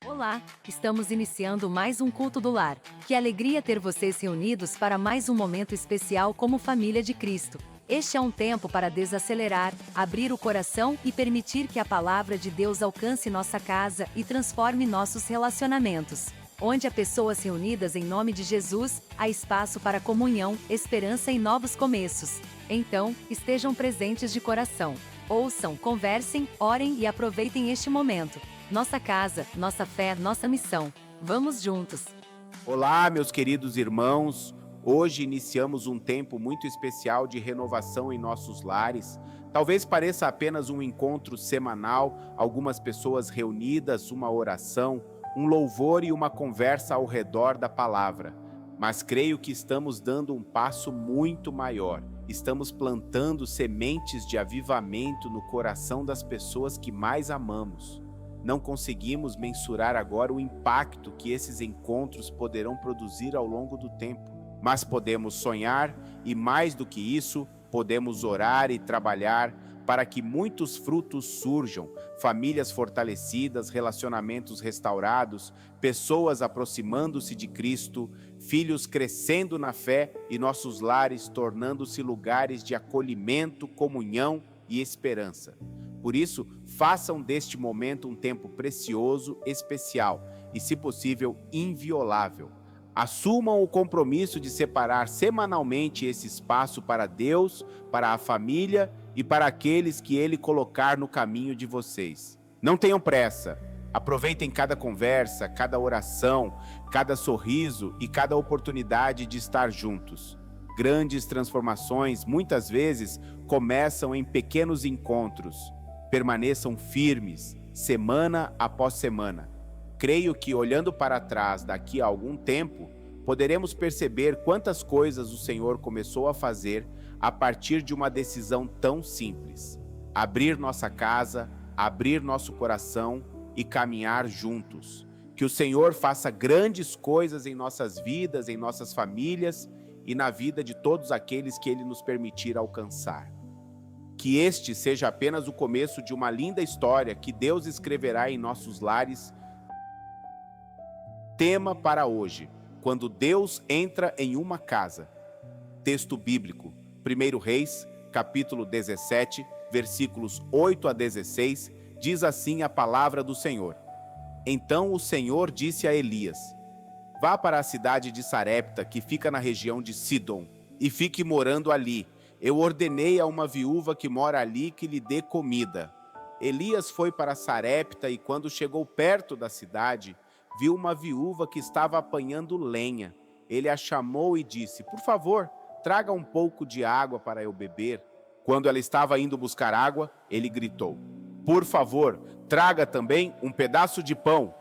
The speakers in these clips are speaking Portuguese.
Olá, estamos iniciando mais um culto do lar. Que alegria ter vocês reunidos para mais um momento especial como família de Cristo. Este é um tempo para desacelerar, abrir o coração e permitir que a palavra de Deus alcance nossa casa e transforme nossos relacionamentos. Onde há pessoas reunidas em nome de Jesus, há espaço para comunhão, esperança e novos começos. Então, estejam presentes de coração. Ouçam, conversem, orem e aproveitem este momento. Nossa casa, nossa fé, nossa missão. Vamos juntos! Olá, meus queridos irmãos. Hoje iniciamos um tempo muito especial de renovação em nossos lares. Talvez pareça apenas um encontro semanal, algumas pessoas reunidas, uma oração, um louvor e uma conversa ao redor da palavra. Mas creio que estamos dando um passo muito maior. Estamos plantando sementes de avivamento no coração das pessoas que mais amamos. Não conseguimos mensurar agora o impacto que esses encontros poderão produzir ao longo do tempo, mas podemos sonhar e, mais do que isso, podemos orar e trabalhar para que muitos frutos surjam, famílias fortalecidas, relacionamentos restaurados, pessoas aproximando-se de Cristo, filhos crescendo na fé e nossos lares tornando-se lugares de acolhimento, comunhão e esperança. Por isso, façam deste momento um tempo precioso, especial e, se possível, inviolável. Assumam o compromisso de separar semanalmente esse espaço para Deus, para a família e para aqueles que Ele colocar no caminho de vocês. Não tenham pressa. Aproveitem cada conversa, cada oração, cada sorriso e cada oportunidade de estar juntos. Grandes transformações, muitas vezes, começam em pequenos encontros. Permaneçam firmes, semana após semana. Creio que, olhando para trás daqui a algum tempo, poderemos perceber quantas coisas o Senhor começou a fazer a partir de uma decisão tão simples: abrir nossa casa, abrir nosso coração e caminhar juntos. Que o Senhor faça grandes coisas em nossas vidas, em nossas famílias e na vida de todos aqueles que Ele nos permitir alcançar. Que este seja apenas o começo de uma linda história que Deus escreverá em nossos lares. Tema para hoje: quando Deus entra em uma casa. Texto bíblico, 1 Reis, capítulo 17, versículos 8 a 16, diz assim a palavra do Senhor. Então o Senhor disse a Elias: vá para a cidade de Sarepta, que fica na região de Sidom, e fique morando ali. Eu ordenei a uma viúva que mora ali que lhe dê comida. Elias foi para Sarepta e, quando chegou perto da cidade, viu uma viúva que estava apanhando lenha. Ele a chamou e disse: por favor, traga um pouco de água para eu beber. Quando ela estava indo buscar água, ele gritou: por favor, traga também um pedaço de pão.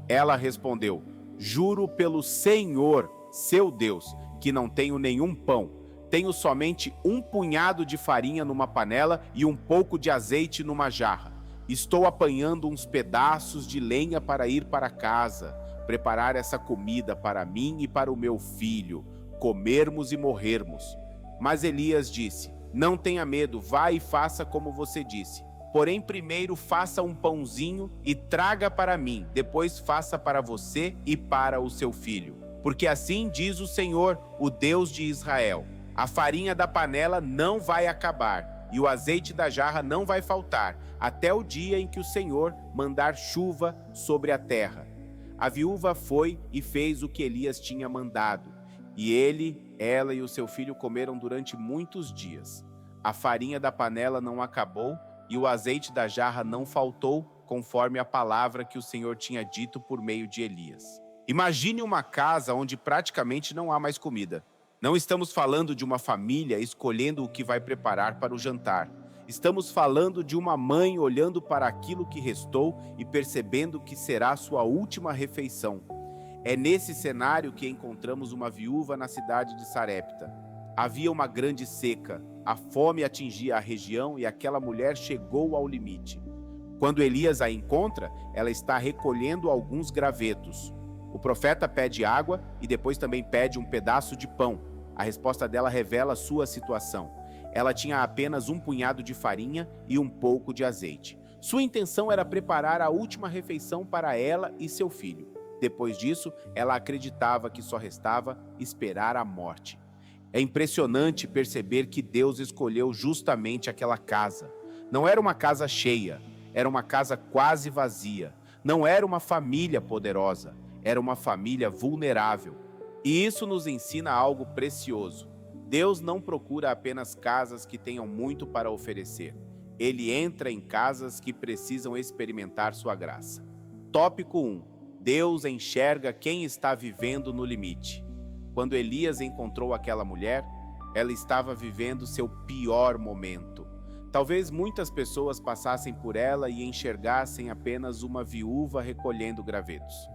Ela respondeu: juro pelo Senhor, seu Deus, que não tenho nenhum pão. Tenho somente um punhado de farinha numa panela e um pouco de azeite numa jarra. Estou apanhando uns pedaços de lenha para ir para casa, preparar essa comida para mim e para o meu filho, comermos e morrermos. Mas Elias disse: não tenha medo, vá e faça como você disse. Porém, primeiro faça um pãozinho e traga para mim, depois faça para você e para o seu filho. Porque assim diz o Senhor, o Deus de Israel: a farinha da panela não vai acabar, e o azeite da jarra não vai faltar, até o dia em que o Senhor mandar chuva sobre a terra. A viúva foi e fez o que Elias tinha mandado, e ele, ela e o seu filho comeram durante muitos dias. A farinha da panela não acabou, e o azeite da jarra não faltou, conforme a palavra que o Senhor tinha dito por meio de Elias. Imagine uma casa onde praticamente não há mais comida. Não estamos falando de uma família escolhendo o que vai preparar para o jantar. Estamos falando de uma mãe olhando para aquilo que restou e percebendo que será sua última refeição. É nesse cenário que encontramos uma viúva na cidade de Sarepta. Havia uma grande seca, a fome atingia a região e aquela mulher chegou ao limite. Quando Elias a encontra, ela está recolhendo alguns gravetos. O profeta pede água e depois também pede um pedaço de pão. A resposta dela revela sua situação. Ela tinha apenas um punhado de farinha e um pouco de azeite. Sua intenção era preparar a última refeição para ela e seu filho. Depois disso, ela acreditava que só restava esperar a morte. É impressionante perceber que Deus escolheu justamente aquela casa. Não era uma casa cheia, era uma casa quase vazia. Não era uma família poderosa, era uma família vulnerável. E isso nos ensina algo precioso. Deus não procura apenas casas que tenham muito para oferecer. Ele entra em casas que precisam experimentar sua graça. Tópico 1. Deus enxerga quem está vivendo no limite. Quando Elias encontrou aquela mulher, ela estava vivendo seu pior momento. Talvez muitas pessoas passassem por ela e enxergassem apenas uma viúva recolhendo gravetos.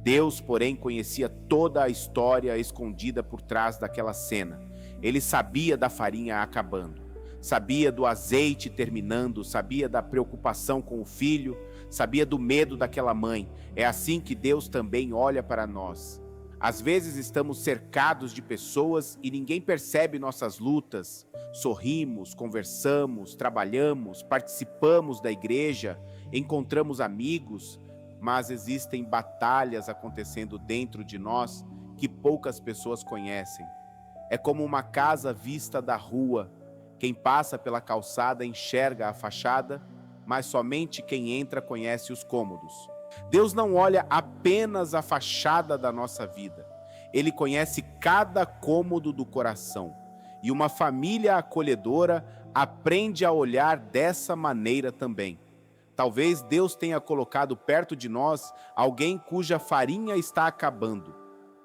Deus, porém, conhecia toda a história escondida por trás daquela cena. Ele sabia da farinha acabando, sabia do azeite terminando, sabia da preocupação com o filho, sabia do medo daquela mãe. É assim que Deus também olha para nós. Às vezes estamos cercados de pessoas e ninguém percebe nossas lutas. Sorrimos, conversamos, trabalhamos, participamos da igreja, encontramos amigos, mas existem batalhas acontecendo dentro de nós que poucas pessoas conhecem. É como uma casa vista da rua. Quem passa pela calçada enxerga a fachada, mas somente quem entra conhece os cômodos. Deus não olha apenas a fachada da nossa vida. Ele conhece cada cômodo do coração. E uma família acolhedora aprende a olhar dessa maneira também. Talvez Deus tenha colocado perto de nós alguém cuja farinha está acabando,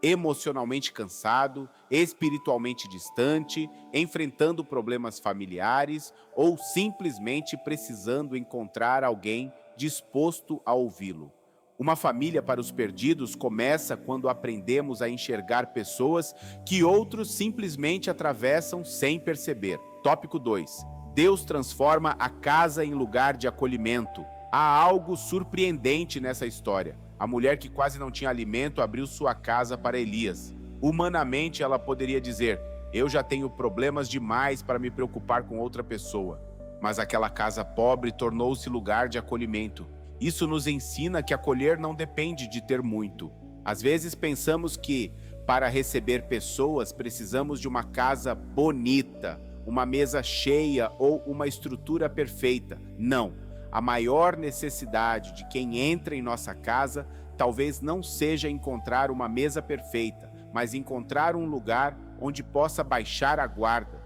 emocionalmente cansado, espiritualmente distante, enfrentando problemas familiares ou simplesmente precisando encontrar alguém disposto a ouvi-lo. Uma família para os perdidos começa quando aprendemos a enxergar pessoas que outros simplesmente atravessam sem perceber. Tópico 2. Deus transforma a casa em lugar de acolhimento. Há algo surpreendente nessa história. A mulher que quase não tinha alimento abriu sua casa para Elias. Humanamente, ela poderia dizer: eu já tenho problemas demais para me preocupar com outra pessoa. Mas aquela casa pobre tornou-se lugar de acolhimento. Isso nos ensina que acolher não depende de ter muito. Às vezes pensamos que, para receber pessoas, precisamos de uma casa bonita, uma mesa cheia ou uma estrutura perfeita. Não. A maior necessidade de quem entra em nossa casa talvez não seja encontrar uma mesa perfeita, mas encontrar um lugar onde possa baixar a guarda.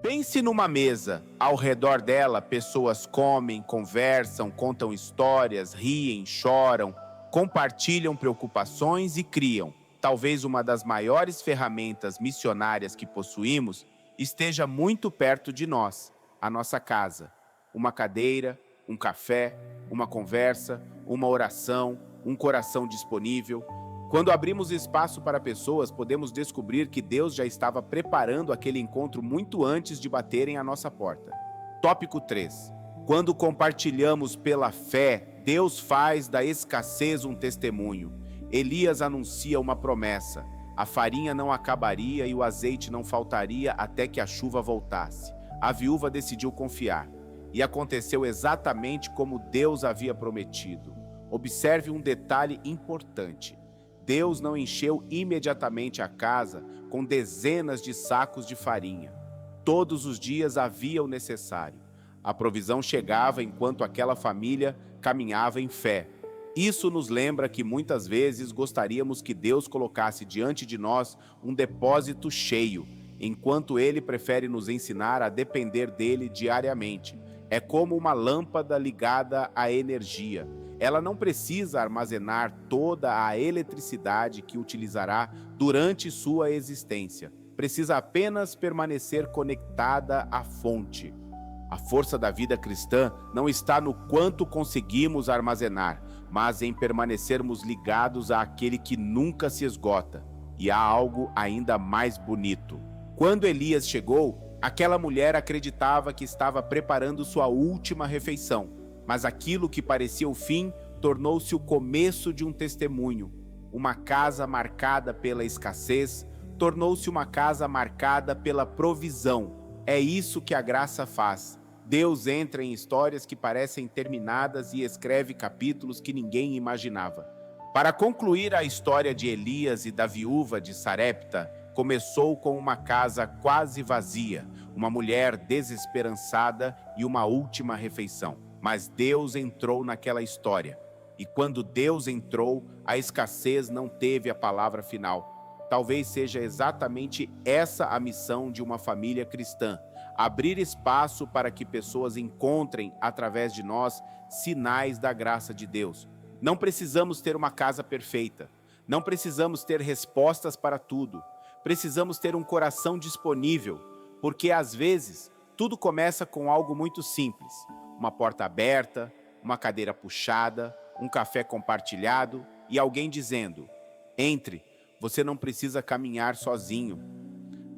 Pense numa mesa. Ao redor dela, pessoas comem, conversam, contam histórias, riem, choram, compartilham preocupações e criam. Talvez uma das maiores ferramentas missionárias que possuímos esteja muito perto de nós, a nossa casa. Uma cadeira, um café, uma conversa, uma oração, um coração disponível. Quando abrimos espaço para pessoas, podemos descobrir que Deus já estava preparando aquele encontro muito antes de baterem à nossa porta. Tópico 3. Quando compartilhamos pela fé, Deus faz da escassez um testemunho. Elias anuncia uma promessa. A farinha não acabaria e o azeite não faltaria até que a chuva voltasse. A viúva decidiu confiar. E aconteceu exatamente como Deus havia prometido. Observe um detalhe importante. Deus não encheu imediatamente a casa com dezenas de sacos de farinha. Todos os dias havia o necessário. A provisão chegava enquanto aquela família caminhava em fé. Isso nos lembra que muitas vezes gostaríamos que Deus colocasse diante de nós um depósito cheio, enquanto Ele prefere nos ensinar a depender dele diariamente. É como uma lâmpada ligada à energia. Ela não precisa armazenar toda a eletricidade que utilizará durante sua existência. Precisa apenas permanecer conectada à fonte. A força da vida cristã não está no quanto conseguimos armazenar, mas em permanecermos ligados àquele que nunca se esgota. E há algo ainda mais bonito. Quando Elias chegou, aquela mulher acreditava que estava preparando sua última refeição. Mas aquilo que parecia o fim tornou-se o começo de um testemunho. Uma casa marcada pela escassez tornou-se uma casa marcada pela provisão. É isso que a graça faz. Deus entra em histórias que parecem terminadas e escreve capítulos que ninguém imaginava. Para concluir a história de Elias e da viúva de Sarepta, começou com uma casa quase vazia, uma mulher desesperançada e uma última refeição. Mas Deus entrou naquela história. E quando Deus entrou, a escassez não teve a palavra final. Talvez seja exatamente essa a missão de uma família cristã: abrir espaço para que pessoas encontrem, através de nós, sinais da graça de Deus. Não precisamos ter uma casa perfeita. Não precisamos ter respostas para tudo. Precisamos ter um coração disponível, porque às vezes tudo começa com algo muito simples: uma porta aberta, uma cadeira puxada, um café compartilhado e alguém dizendo: entre, você não precisa caminhar sozinho.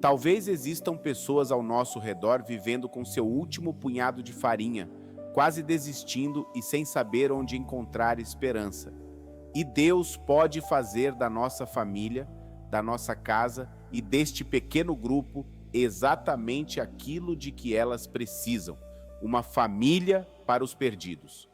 Talvez existam pessoas ao nosso redor vivendo com seu último punhado de farinha, quase desistindo e sem saber onde encontrar esperança. E Deus pode fazer da nossa família, da nossa casa e deste pequeno grupo exatamente aquilo de que elas precisam: uma família para os perdidos.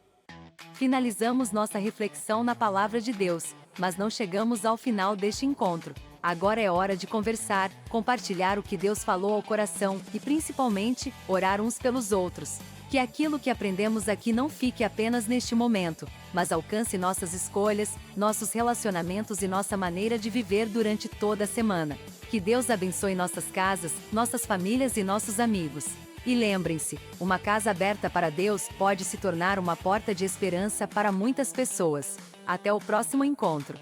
Finalizamos nossa reflexão na Palavra de Deus, mas não chegamos ao final deste encontro. Agora é hora de conversar, compartilhar o que Deus falou ao coração e, principalmente, orar uns pelos outros. Que aquilo que aprendemos aqui não fique apenas neste momento, mas alcance nossas escolhas, nossos relacionamentos e nossa maneira de viver durante toda a semana. Que Deus abençoe nossas casas, nossas famílias e nossos amigos. E lembrem-se, uma casa aberta para Deus pode se tornar uma porta de esperança para muitas pessoas. Até o próximo encontro.